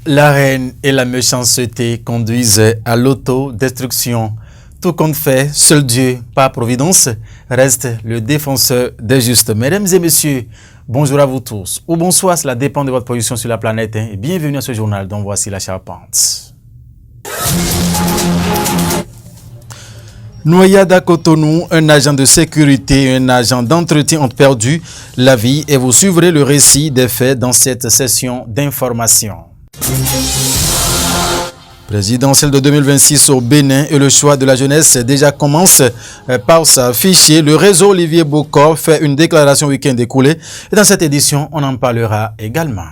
La haine et la méchanceté conduisent à l'autodestruction. Tout compte fait, seul Dieu, par providence, reste le défenseur des justes. Mesdames et messieurs, bonjour à vous tous, ou bonsoir, cela dépend de votre position sur la planète. Et bienvenue à ce journal dont voici la charpente. Noyade à Cotonou, un agent de sécurité et un agent d'entretien ont perdu la vie et vous suivrez le récit des faits dans cette session d'information. Présidentielle de 2026 au Bénin et le choix de la jeunesse déjà commence par s'afficher. Le réseau Olivier Bocor fait une déclaration week-end écoulé et dans cette édition, on en parlera également.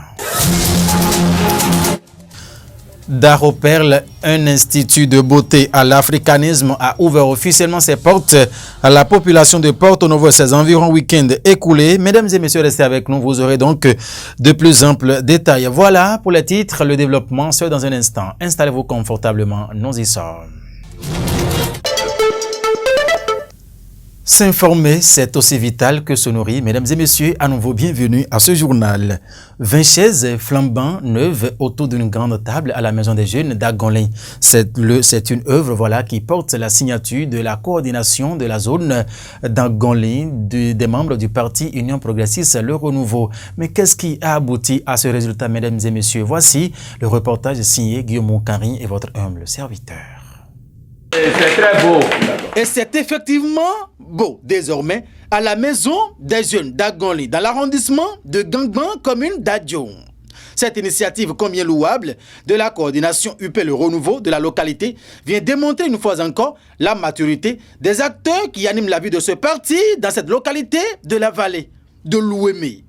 Daro Perle, un institut de beauté à l'africanisme, a ouvert officiellement ses portes à la population de Porto Novo et ses environs week-end écoulés. Mesdames et messieurs, restez avec nous, vous aurez donc de plus amples détails. Voilà pour les titres, le développement, c'est dans un instant. Installez-vous confortablement, nous y sommes. S'informer, c'est aussi vital que se nourrir. Mesdames et messieurs, à nouveau bienvenue à ce journal. 20 chaises flambant neuves autour d'une grande table à la Maison des Jeunes d'Agonlin. C'est une œuvre qui porte la signature de la coordination de la zone d'Agonlin des membres du parti Union Progressiste Le Renouveau. Mais qu'est-ce qui a abouti à ce résultat, mesdames et messieurs? Voici le reportage signé Guillaume Carin et votre humble serviteur. C'est très beau. Et c'est effectivement beau désormais à la Maison des Jeunes d'Agonli, dans l'arrondissement de Gangban, commune d'Adjong. Cette initiative combien louable de la coordination UP Le Renouveau de la localité vient démontrer une fois encore la maturité des acteurs qui animent la vie de ce parti dans cette localité de la vallée de l'Ouémé.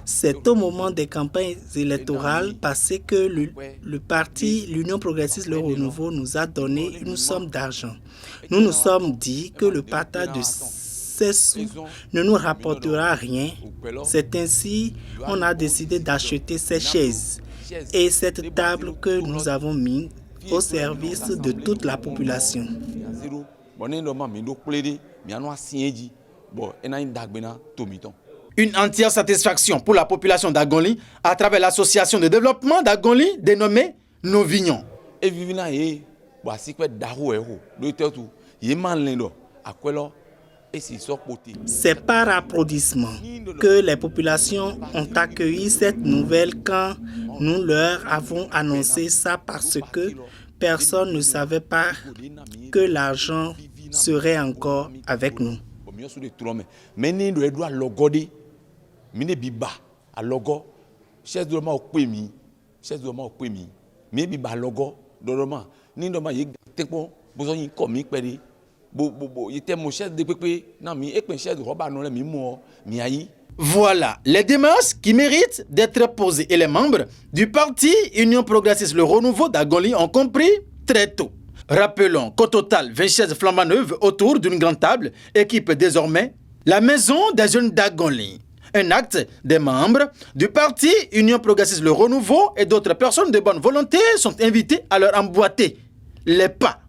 C'est au moment des campagnes électorales passées que le parti, l'Union Progressiste Le Renouveau, nous a donné une somme d'argent. Nous nous sommes dit que le partage de ces sous ne nous rapportera rien. C'est ainsi qu'on a décidé d'acheter ces chaises et cette table que nous avons mis au service de toute la population. Une entière satisfaction pour la population d'Agonli à travers l'association de développement d'Agonli dénommée Novignons. C'est par applaudissement que les populations ont accueilli cette nouvelle quand nous leur avons annoncé ça parce que personne ne savait pas que l'argent serait encore avec nous. Voilà les démarches qui méritent d'être posées et les membres du parti Union Progressiste Le Renouveau d'Agonli ont compris très tôt. Rappelons qu'au total, 20 chaises flambant neuves autour d'une grande table équipe désormais la Maison des Jeunes d'Agonli. Un acte des membres du parti Union Progressiste Le Renouveau et d'autres personnes de bonne volonté sont invitées à leur emboîter les pas.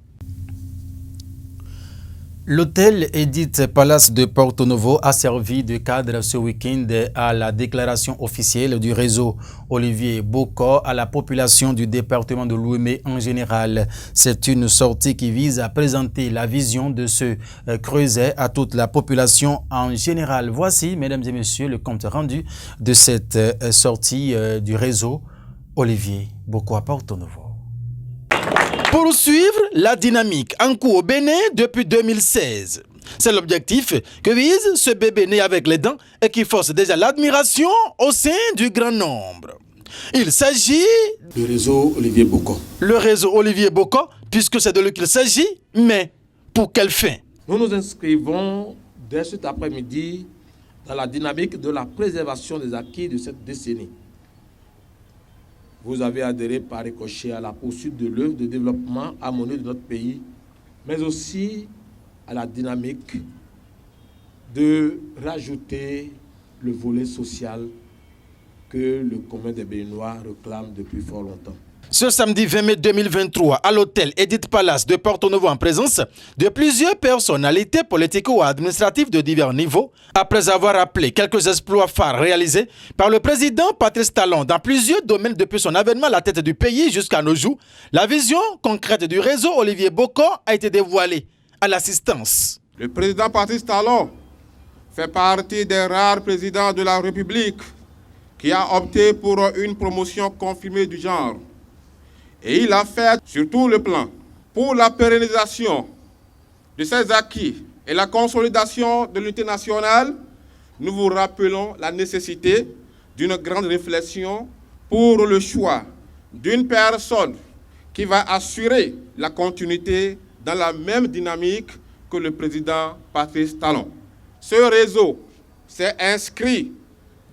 L'hôtel Edith Palace de Porto Novo a servi de cadre ce week-end à la déclaration officielle du réseau Olivier Bocor à la population du département de l'Ouémé en général. C'est une sortie qui vise à présenter la vision de ce creuset à toute la population en général. Voici, mesdames et messieurs, le compte rendu de cette sortie du réseau Olivier Bocor à Porto Novo. Poursuivre la dynamique en cours au Bénin depuis 2016. C'est l'objectif que vise ce bébé né avec les dents et qui force déjà l'admiration au sein du grand nombre. Il s'agit du réseau Olivier Bocor. Le réseau Olivier Bocor, puisque c'est de lui qu'il s'agit, mais pour quelle fin? Nous nous inscrivons dès cet après-midi dans la dynamique de la préservation des acquis de cette décennie. Vous avez adhéré par ricochet à la poursuite de l'œuvre de développement harmonieux de notre pays, mais aussi à la dynamique de rajouter le volet social que le commun des Béninois réclame depuis fort longtemps. Ce samedi 20 mai 2023, à l'hôtel Edith Palace de Porto Novo, en présence de plusieurs personnalités politiques ou administratives de divers niveaux, après avoir rappelé quelques exploits phares réalisés par le président Patrice Talon dans plusieurs domaines depuis son avènement à la tête du pays jusqu'à nos jours, la vision concrète du réseau Olivier Boko a été dévoilée à l'assistance. Le président Patrice Talon fait partie des rares présidents de la République qui a opté pour une promotion confirmée du genre. Et il a fait sur tout le plan. Pour la pérennisation de ces acquis et la consolidation de l'unité nationale, nous vous rappelons la nécessité d'une grande réflexion pour le choix d'une personne qui va assurer la continuité dans la même dynamique que le président Patrice Talon. Ce réseau s'est inscrit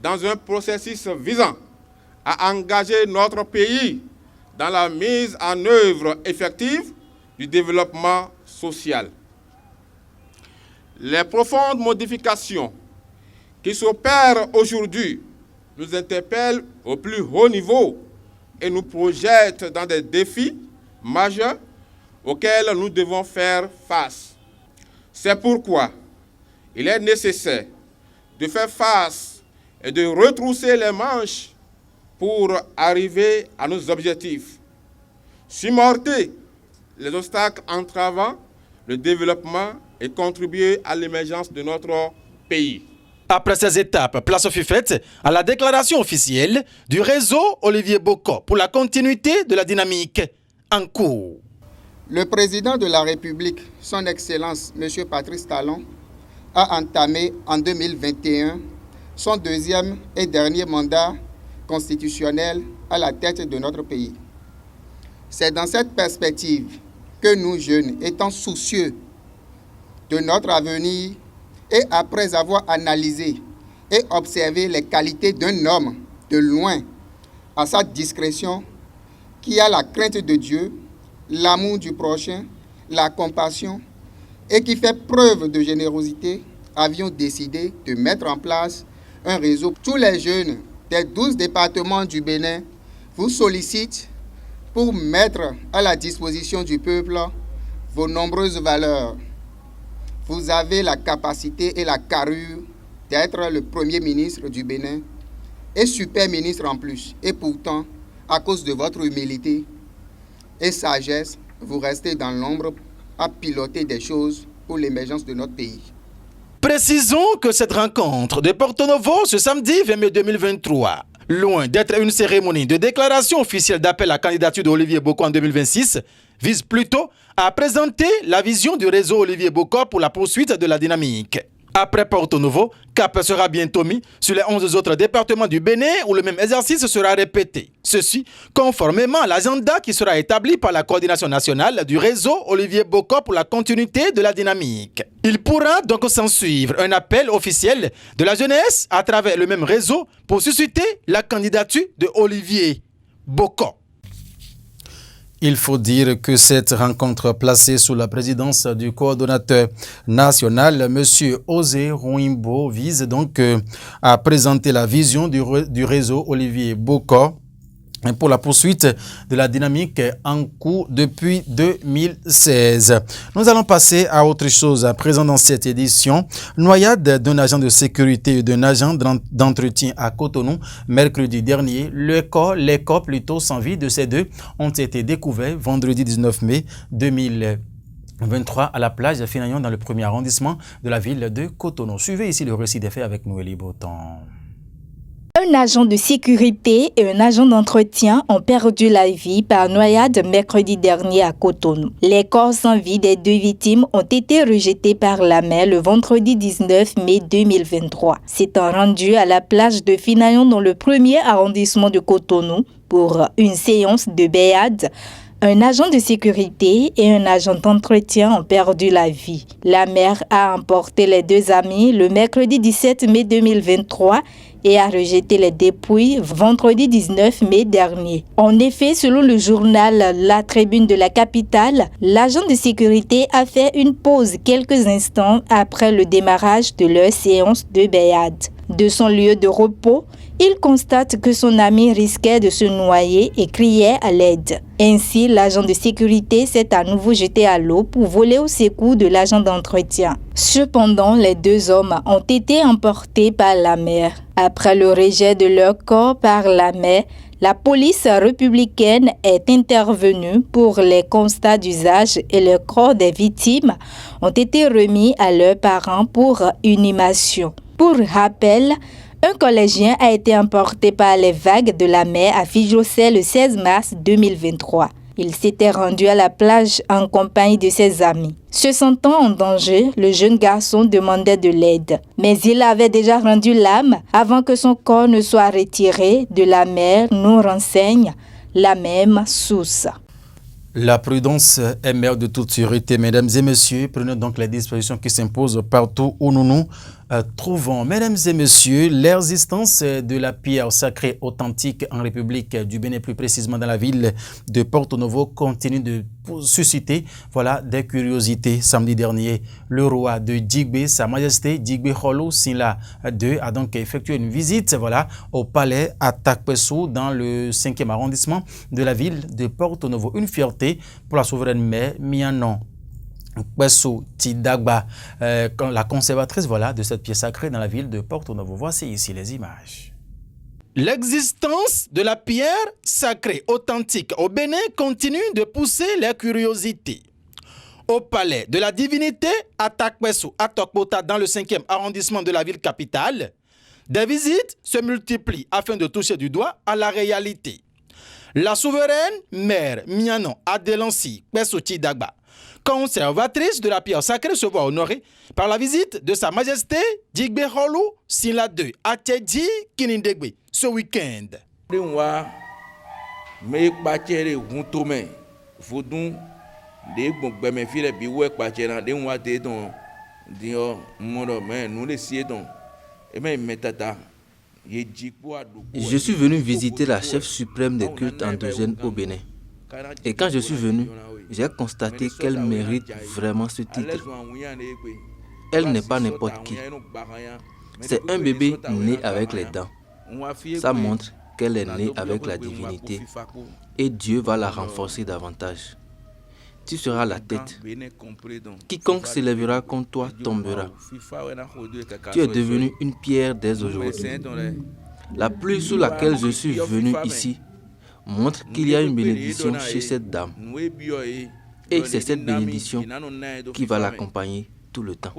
dans un processus visant à engager notre pays dans la mise en œuvre effective du développement social. Les profondes modifications qui s'opèrent aujourd'hui nous interpellent au plus haut niveau et nous projettent dans des défis majeurs auxquels nous devons faire face. C'est pourquoi il est nécessaire de faire face et de retrousser les manches pour arriver à nos objectifs. Surmonter les obstacles entravant le développement et contribuer à l'émergence de notre pays. Après ces étapes, place fut faite à la déclaration officielle du réseau Olivier Boko pour la continuité de la dynamique en cours. Le président de la République, son Excellence M. Patrice Talon, a entamé en 2021 son deuxième et dernier mandat constitutionnel à la tête de notre pays. C'est dans cette perspective que nous, jeunes, étant soucieux de notre avenir et après avoir analysé et observé les qualités d'un homme de loin à sa discrétion, qui a la crainte de Dieu, l'amour du prochain, la compassion et qui fait preuve de générosité, avions décidé de mettre en place un réseau. Tous les jeunes des 12 départements du Bénin vous sollicitent pour mettre à la disposition du peuple vos nombreuses valeurs. Vous avez la capacité et la carrure d'être le Premier ministre du Bénin et super ministre en plus. Et pourtant, à cause de votre humilité et sagesse, vous restez dans l'ombre à piloter des choses pour l'émergence de notre pays. Précisons que cette rencontre de Porto Novo ce samedi 20 mai 2023, loin d'être une cérémonie de déclaration officielle d'appel à la candidature d'Olivier Boko en 2026, vise plutôt à présenter la vision du réseau Olivier Boko pour la poursuite de la dynamique. Après Porto Novo, cap sera bientôt mis sur les 11 autres départements du Bénin où le même exercice sera répété. Ceci conformément à l'agenda qui sera établi par la coordination nationale du réseau Olivier Boko pour la continuité de la dynamique. Il pourra donc s'en suivre un appel officiel de la jeunesse à travers le même réseau pour susciter la candidature de Olivier Boko. Il faut dire que cette rencontre placée sous la présidence du coordonnateur national, M. Osé Rouimbo, vise donc à présenter la vision du réseau Olivier Boko pour la poursuite de la dynamique en cours depuis 2016. Nous allons passer à autre chose à présent dans cette édition. Noyade d'un agent de sécurité et d'un agent d'entretien à Cotonou. Mercredi dernier, les corps plutôt sans vie de ces deux ont été découverts vendredi 19 mai 2023 à la plage de Finayon dans le premier arrondissement de la ville de Cotonou. Suivez ici le récit des faits avec Noélie Botan. Un agent de sécurité et un agent d'entretien ont perdu la vie par noyade mercredi dernier à Cotonou. Les corps sans vie des deux victimes ont été rejetés par la mer le vendredi 19 mai 2023. S'étant rendu à la plage de Finayon dans le premier arrondissement de Cotonou pour une séance de baiade, Un agent de sécurité et un agent d'entretien ont perdu la vie. La mère a emporté les deux amis le mercredi 17 mai 2023 et a rejeté les dépouilles vendredi 19 mai dernier. En effet, selon le journal La Tribune de la capitale, l'agent de sécurité a fait une pause quelques instants après le démarrage de leur séance de baiade. De son lieu de repos, il constate que son ami risquait de se noyer et criait à l'aide. Ainsi, l'agent de sécurité s'est à nouveau jeté à l'eau pour voler au secours de l'agent d'entretien. Cependant, les deux hommes ont été emportés par la mer. Après le rejet de leur corps par la mer, la police républicaine est intervenue pour les constats d'usage et le corps des victimes ont été remis à leurs parents pour inhumation. Pour rappel, un collégien a été emporté par les vagues de la mer à Fijocé le 16 mars 2023. Il s'était rendu à la plage en compagnie de ses amis. Se sentant en danger, le jeune garçon demandait de l'aide. Mais il avait déjà rendu l'âme avant que son corps ne soit retiré de la mer, nous renseigne la même source. La prudence est mère de toute sûreté. Mesdames et messieurs, prenez donc les dispositions qui s'imposent partout où nous nous trouvons. Mesdames et messieurs, l'existence de la pierre sacrée authentique en République du Bénin, plus précisément dans la ville de Porto Novo, continue de susciter des curiosités. Samedi dernier, le roi de Djigbe, Sa Majesté Djigbe Kholo Sinla II, a donc effectué une visite au palais à Takpesu dans le 5e arrondissement de la ville de Porto Novo. Une fierté pour la souveraine mère Mianon Kpesu Tidagba, la conservatrice de cette pièce sacrée dans la ville de Porto Novo. Voici ici les images. L'existence de la pierre sacrée authentique au Bénin continue de pousser les curiosités. Au palais de la divinité à Takpesu, à Tokbota, dans le 5e arrondissement de la ville capitale, des visites se multiplient afin de toucher du doigt à la réalité. La souveraine mère Mianon Adelansi Kpesu Tidagba, conservatrice de la pierre sacrée, se voit honorée par la visite de Sa Majesté Djigbe Kholo Sinla II à Tchedji Kinindegbe ce week-end. Je suis venu visiter la chef suprême des cultes endogènes au Bénin. Et quand je suis venu, j'ai constaté qu'elle mérite vraiment ce titre. Elle n'est pas n'importe qui. C'est un bébé né avec les dents. Ça montre qu'elle est née avec la divinité et Dieu va la renforcer davantage. Tu seras la tête. Quiconque s'élèvera contre toi tombera. Tu es devenu une pierre dès aujourd'hui. La pluie sous laquelle je suis venu ici montre qu'il y a une bénédiction chez cette dame. Et c'est cette bénédiction qui va l'accompagner tout le temps.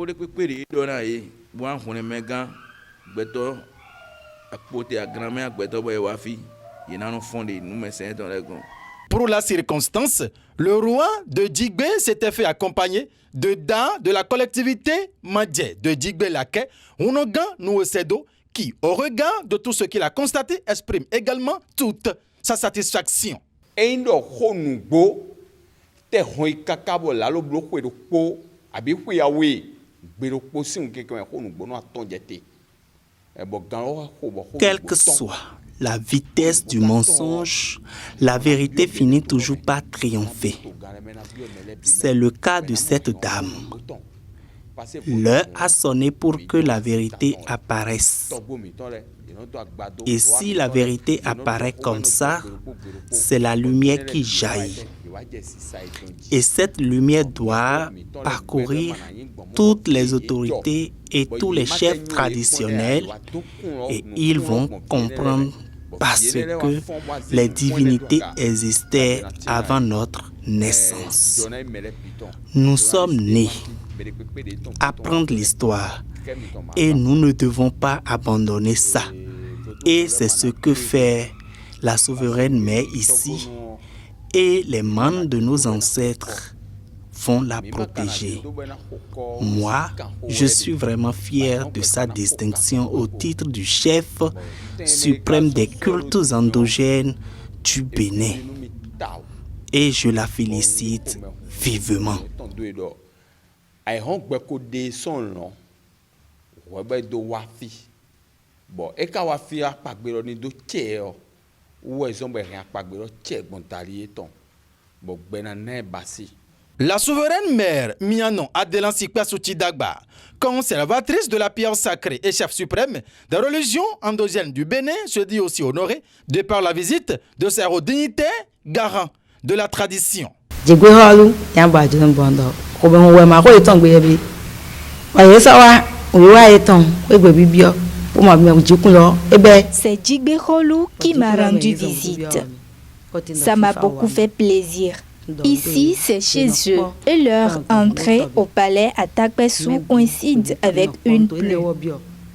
Pour la circonstance, le roi de Djigbe s'était fait accompagner de dames de la collectivité Madje de Djigbe-Laké, Unogan Nouesedo, qui, au regard de tout ce qu'il a constaté, exprime également toute sa satisfaction. Quelle que soit la vitesse du mensonge, la vérité finit toujours par triompher. C'est le cas de cette dame. L'heure a sonné pour que la vérité apparaisse. Et si la vérité apparaît comme ça, c'est la lumière qui jaillit. Et cette lumière doit parcourir toutes les autorités et tous les chefs traditionnels et ils vont comprendre parce que les divinités existaient avant notre naissance. Nous sommes nés. Apprendre l'histoire et nous ne devons pas abandonner ça. Et c'est ce que fait la souveraine mère ici et les membres de nos ancêtres vont la protéger. Moi, je suis vraiment fier de sa distinction au titre du chef suprême des cultes endogènes du Bénin. et je la félicite vivement. La souveraine mère Mianon Adelansi Kpesu Dagba, conservatrice de la pierre sacrée et chef suprême des religions endogènes du Bénin, se dit aussi honorée de par la visite de sa haute dignité, garant de la tradition. C'est Djigbe Kholou qui m'a rendu visite. Ça m'a beaucoup fait plaisir. Ici, c'est chez eux et leur entrée au palais à Takpesu coïncide avec une pluie.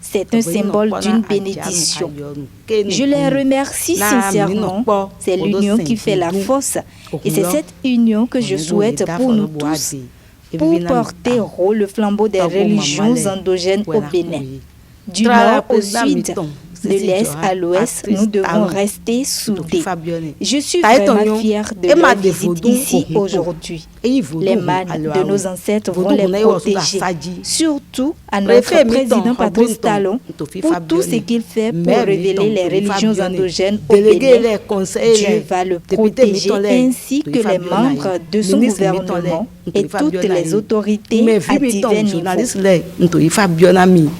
C'est un symbole d'une bénédiction. Je les remercie sincèrement. C'est l'union qui fait la force et c'est cette union que je souhaite pour nous tous, pour porter haut le flambeau des religions endogènes au Bénin. Du nord au sud, de l'est à l'ouest, nous devons rester soudés. Je suis vraiment fière de leur visite ici aujourd'hui. Les mânes de nos ancêtres vont les protéger, surtout à notre président Patrice Talon pour tout ce qu'il fait pour révéler les religions endogènes au Bénin. Dieu va le protéger ainsi que les membres de son gouvernement et toutes les autorités à divers niveaux.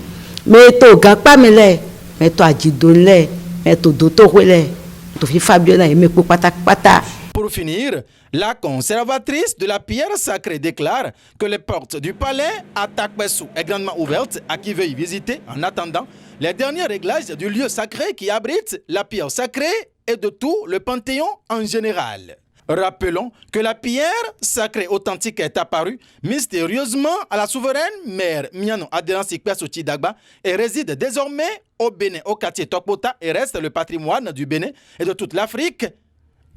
Pour finir, la conservatrice de la pierre sacrée déclare que les portes du palais à Takpesu est grandement ouvertes à qui veuille visiter en attendant les derniers réglages du lieu sacré qui abrite la pierre sacrée et de tout le panthéon en général. Rappelons que la pierre sacrée authentique est apparue mystérieusement à la souveraine mère Mianon Adelansi Kpesu Dagba et réside désormais au Bénin, au quartier Tokpota et reste le patrimoine du Bénin et de toute l'Afrique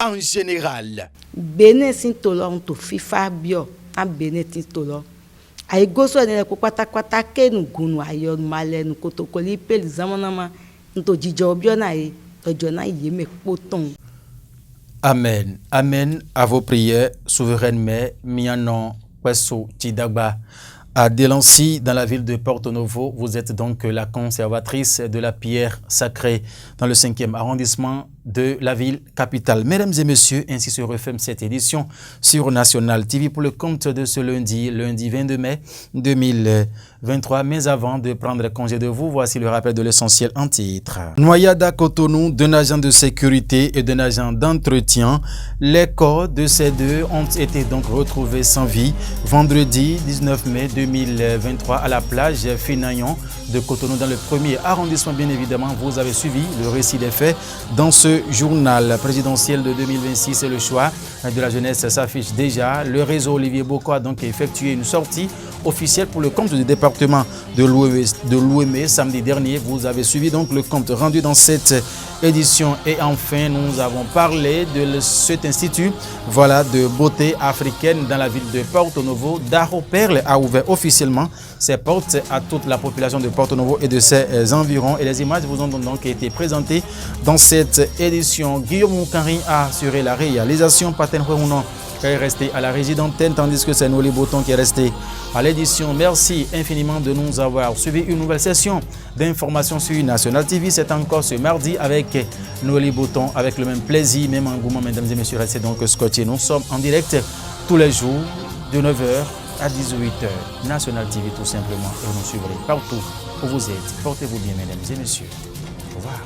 en général. Bénin sintolo on to fifa bio en Bénin sintolo. Ay goso ne ko kwata ke nu gunu ayo male nu kotokoli pel zamanama nto jijo bio na e ojo na yeme poton. Amen. Amen à vos prières, souveraine mère Mianon Kpesu Dagba. À Delancy, dans la ville de Porto Novo, vous êtes donc la conservatrice de la pierre sacrée dans le 5e arrondissement de la ville capitale. Mesdames et messieurs, ainsi se referme cette édition sur National TV pour le compte de ce lundi 22 mai 2023. Mais avant de prendre congé de vous, voici le rappel de l'essentiel en titre. Noyade à Cotonou d'un agent de sécurité et d'un agent d'entretien. Les corps de ces deux ont été donc retrouvés sans vie vendredi 19 mai 2023 à la plage Finayon de Cotonou dans le 1er arrondissement. Bien évidemment, vous avez suivi le récit des faits dans ce journal présidentiel de 2026 et le choix de la jeunesse s'affiche déjà. Le réseau Olivier Boko a donc effectué une sortie officielle pour le compte du département de l'Ouémé samedi dernier. Vous avez suivi donc le compte rendu dans cette édition. Et enfin, nous avons parlé de cet institut de beauté africaine dans la ville de Porto Novo. Daro Perle a ouvert officiellement ses portes à toute la population de Porto Novo et de ses environs. Et les images vous ont donc été présentées dans cette édition. Guillaume Moukari a assuré la réalisation. Paten Huehuno est resté à la régie d'antenne, tandis que c'est Noli Boton qui est resté à l'édition. Merci infiniment de nous avoir suivi. Une nouvelle session d'information sur National TV. C'est encore ce mardi avec Noli Boton, avec le même plaisir, même engouement. Mesdames et messieurs, restez donc scotchés. Nous sommes en direct tous les jours de 9h à 18h. National TV tout simplement. Et vous nous suivrez partout où vous êtes. Portez-vous bien, mesdames et messieurs. Au revoir.